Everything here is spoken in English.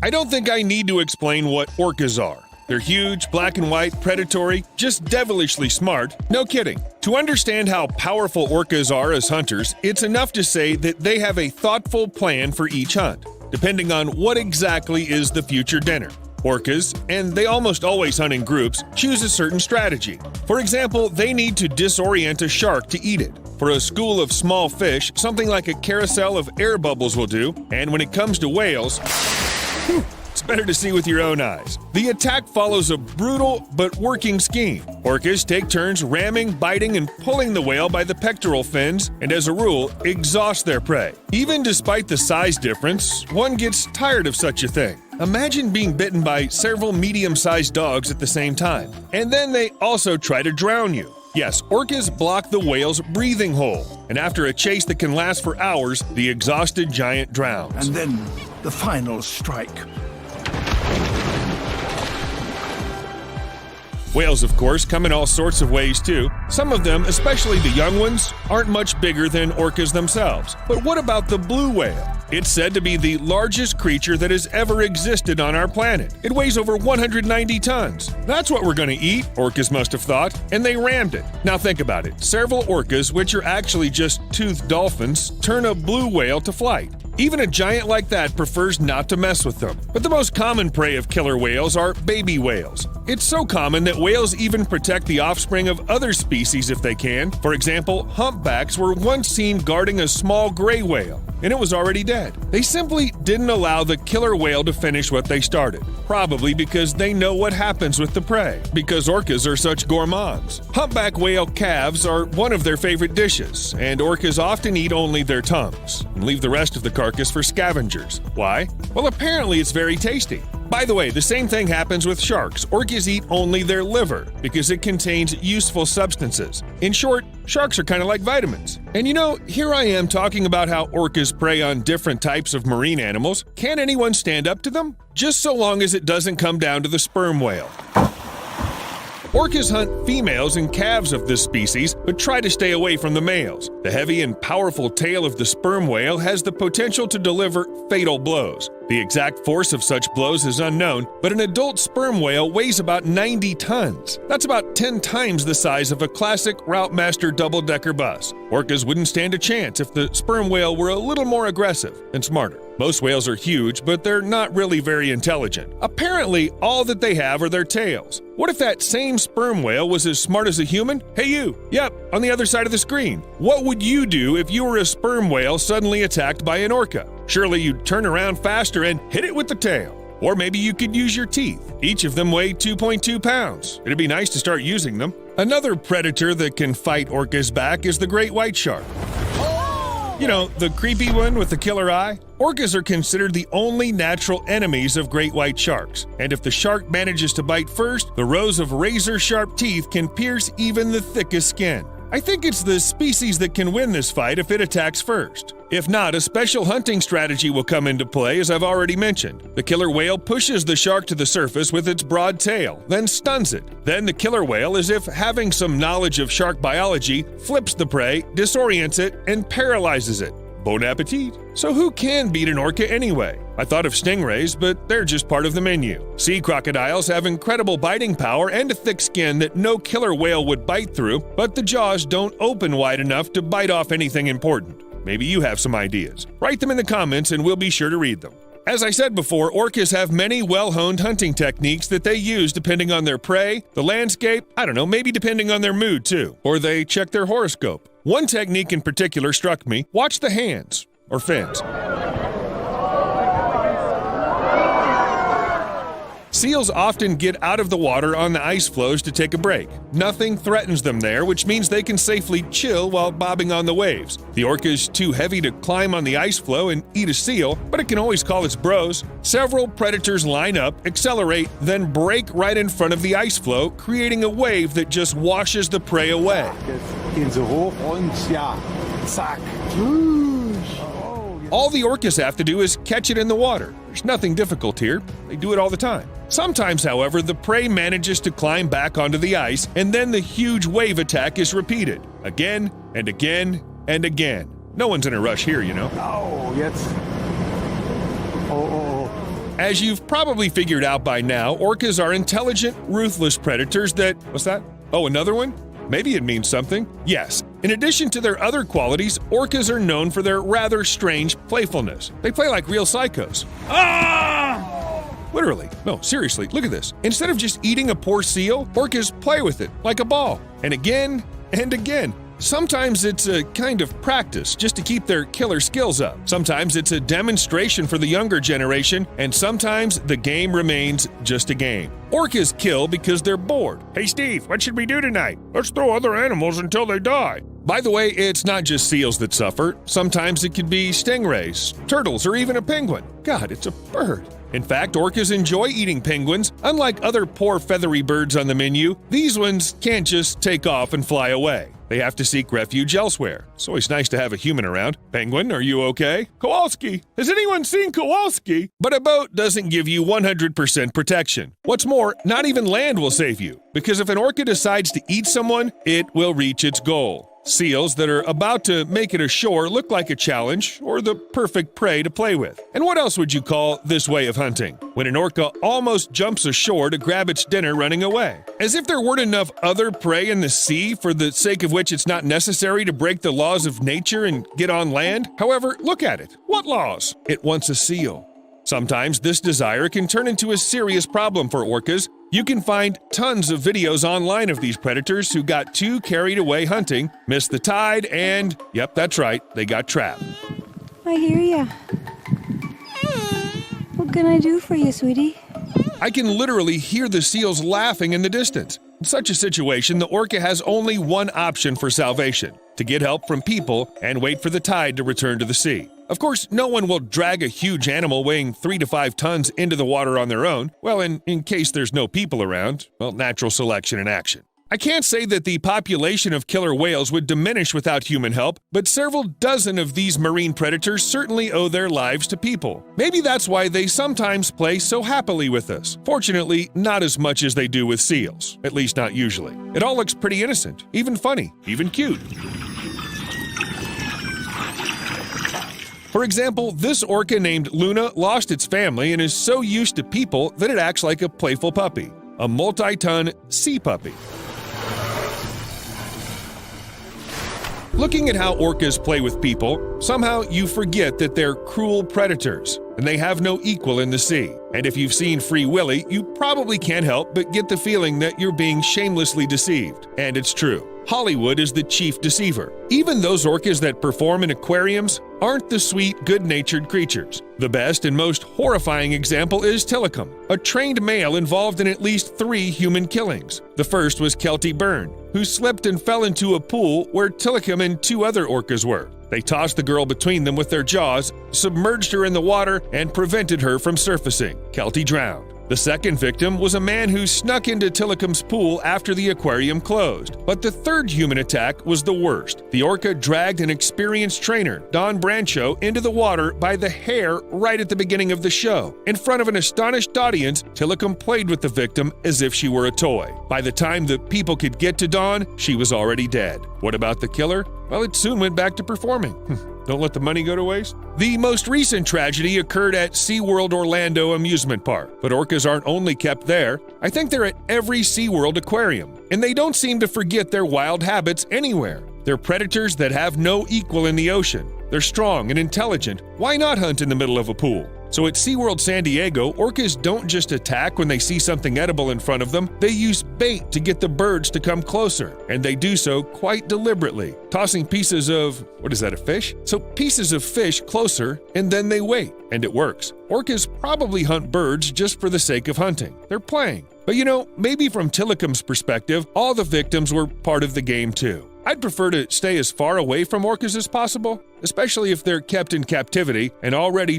I don't think I need to explain what orcas are. They're huge, black and white, predatory, just devilishly smart. No kidding. To understand how powerful orcas are as hunters, it's enough to say that they have a thoughtful plan for each hunt, depending on what exactly is the future dinner. Orcas, and they almost always hunt in groups, choose a certain strategy. For example, they need to disorient a shark to eat it. For a school of small fish, something like a carousel of air bubbles will do, and when it comes to whales, it's better to see with your own eyes. The attack follows a brutal but working scheme. Orcas take turns ramming, biting, and pulling the whale by the pectoral fins, and as a rule, exhaust their prey. Even despite the size difference, one gets tired of such a thing. Imagine being bitten by several medium-sized dogs at the same time, and then they also try to drown you. Yes, orcas block the whale's breathing hole, and after a chase that can last for hours, the exhausted giant drowns. And then the final strike. Whales, of course, come in all sorts of ways too. Some of them, especially the young ones, aren't much bigger than orcas themselves. But what about the blue whale? It's said to be the largest creature that has ever existed on our planet. It weighs over 190 tons. That's what we're going to eat, orcas must have thought, and they rammed it. Now think about it. Several orcas, which are actually just toothed dolphins, turn a blue whale to flight. Even a giant like that prefers not to mess with them. But the most common prey of killer whales are baby whales. It's so common that whales even protect the offspring of other species if they can. For example, humpbacks were once seen guarding a small gray whale, and it was already dead. They simply didn't allow the killer whale to finish what they started, probably because they know what happens with the prey, because orcas are such gourmands. Humpback whale calves are one of their favorite dishes, and orcas often eat only their tongues and leave the rest of the carcass for scavengers. Why? Well, apparently it's very tasty. By the way, the same thing happens with sharks. Orcas eat only their liver because it contains useful substances. In short, sharks are kind of like vitamins. And you know, here I am talking about how orcas prey on different types of marine animals. Can anyone stand up to them? Just so long as it doesn't come down to the sperm whale. Orcas hunt females and calves of this species, but try to stay away from the males. The heavy and powerful tail of the sperm whale has the potential to deliver fatal blows. The exact force of such blows is unknown, but an adult sperm whale weighs about 90 tons. That's about 10 times the size of a classic Routemaster double-decker bus. Orcas wouldn't stand a chance if the sperm whale were a little more aggressive and smarter. Most whales are huge, but they're not really very intelligent. Apparently, all that they have are their tails. What if that same sperm whale was as smart as a human? Hey you! Yep, on the other side of the screen. What would you do if you were a sperm whale suddenly attacked by an orca? Surely you'd turn around faster and hit it with the tail. Or maybe you could use your teeth. Each of them weigh 2.2 pounds. It'd be nice to start using them. Another predator that can fight orcas back is the great white shark. You know, the creepy one with the killer eye? Orcas are considered the only natural enemies of great white sharks. And if the shark manages to bite first, the rows of razor-sharp teeth can pierce even the thickest skin. I think it's the species that can win this fight if it attacks first. If not, a special hunting strategy will come into play, as I've already mentioned. The killer whale pushes the shark to the surface with its broad tail, then stuns it. Then the killer whale, as if having some knowledge of shark biology, flips the prey, disorients it, and paralyzes it. Bon appetit! So who can beat an orca anyway? I thought of stingrays, but they're just part of the menu. Sea crocodiles have incredible biting power and a thick skin that no killer whale would bite through, but the jaws don't open wide enough to bite off anything important. Maybe you have some ideas. Write them in the comments and we'll be sure to read them. As I said before, orcas have many well-honed hunting techniques that they use depending on their prey, the landscape, maybe depending on their mood too. Or they check their horoscope. One technique in particular struck me. Watch the hands, or fins. Seals often get out of the water on the ice floes to take a break. Nothing threatens them there, which means they can safely chill while bobbing on the waves. The orca is too heavy to climb on the ice floe and eat a seal, but it can always call its bros. Several predators line up, accelerate, then break right in front of the ice floe, creating a wave that just washes the prey away. Gehen sie hoch und ja, zack. All the orcas have to do is catch it in the water. There's nothing difficult here. They do it all the time. Sometimes, however, the prey manages to climb back onto the ice, and then the huge wave attack is repeated. Again and again and again. No one's in a rush here, you know. Oh, jetzt. Oh. As you've probably figured out by now, orcas are intelligent, ruthless predators that… What's that? Oh, another one? Maybe it means something. Yes. In addition to their other qualities, orcas are known for their rather strange playfulness. They play like real psychos. Literally. No, seriously, look at this. Instead of just eating a poor seal, orcas play with it like a ball. And again and again. Sometimes it's a kind of practice just to keep their killer skills up. Sometimes it's a demonstration for the younger generation, and sometimes the game remains just a game. Orcas kill because they're bored. Hey Steve, what should we do tonight? Let's throw other animals until they die. By the way, it's not just seals that suffer. Sometimes it could be stingrays, turtles, or even a penguin. God, it's a bird. In fact, orcas enjoy eating penguins. Unlike other poor feathery birds on the menu, these ones can't just take off and fly away. They have to seek refuge elsewhere. It's always nice to have a human around. Penguin, are you okay? Kowalski! Has anyone seen Kowalski? But a boat doesn't give you 100% protection. What's more, not even land will save you, because if an orca decides to eat someone, it will reach its goal. Seals that are about to make it ashore look like a challenge or the perfect prey to play with. And what else would you call this way of hunting? When an orca almost jumps ashore to grab its dinner running away. As if there weren't enough other prey in the sea for the sake of which it's not necessary to break the laws of nature and get on land. However, look at it. What laws? It wants a seal. Sometimes this desire can turn into a serious problem for orcas. You can find tons of videos online of these predators who got too carried away hunting, missed the tide, and, yep, that's right, they got trapped. I hear ya. What can I do for you, sweetie? I can literally hear the seals laughing in the distance. In such a situation, the orca has only one option for salvation: to get help from people and wait for the tide to return to the sea. Of course, no one will drag a huge animal weighing 3 to 5 tons into the water on their own. Well, in case there's no people around, well, natural selection in action. I can't say that the population of killer whales would diminish without human help, but several dozen of these marine predators certainly owe their lives to people. Maybe that's why they sometimes play so happily with us. Fortunately, not as much as they do with seals, at least not usually. It all looks pretty innocent, even funny, even cute. For example, this orca named Luna lost its family and is so used to people that it acts like a playful puppy, a multi-ton sea puppy. Looking at how orcas play with people, somehow you forget that they're cruel predators, and they have no equal in the sea. And if you've seen Free Willy, you probably can't help but get the feeling that you're being shamelessly deceived. And it's true. Hollywood is the chief deceiver. Even those orcas that perform in aquariums aren't the sweet, good-natured creatures. The best and most horrifying example is Tilikum, a trained male involved in at least 3 human killings. The first was Kelty Byrne, who slipped and fell into a pool where Tilikum and 2 other orcas were. They tossed the girl between them with their jaws, submerged her in the water, and prevented her from surfacing. Kelty drowned. The second victim was a man who snuck into Tilikum's pool after the aquarium closed. But the third human attack was the worst. The orca dragged an experienced trainer, Don Brancho, into the water by the hair right at the beginning of the show. In front of an astonished audience, Tilikum played with the victim as if she were a toy. By the time the people could get to Dawn, she was already dead. What about the killer? Well, it soon went back to performing. Don't let the money go to waste. The most recent tragedy occurred at SeaWorld Orlando amusement park, but orcas aren't only kept there. I think they're at every SeaWorld aquarium, and they don't seem to forget their wild habits anywhere. They're predators that have no equal in the ocean. They're strong and intelligent. Why not hunt in the middle of a pool? So at SeaWorld San Diego, orcas don't just attack when they see something edible in front of them. They use bait to get the birds to come closer, and they do so quite deliberately, tossing pieces of, what is that, a fish? So pieces of fish closer, and then they wait, and it works. Orcas probably hunt birds just for the sake of hunting. They're playing. But maybe from Tilikum's perspective, all the victims were part of the game too. I'd prefer to stay as far away from orcas as possible, especially if they're kept in captivity and already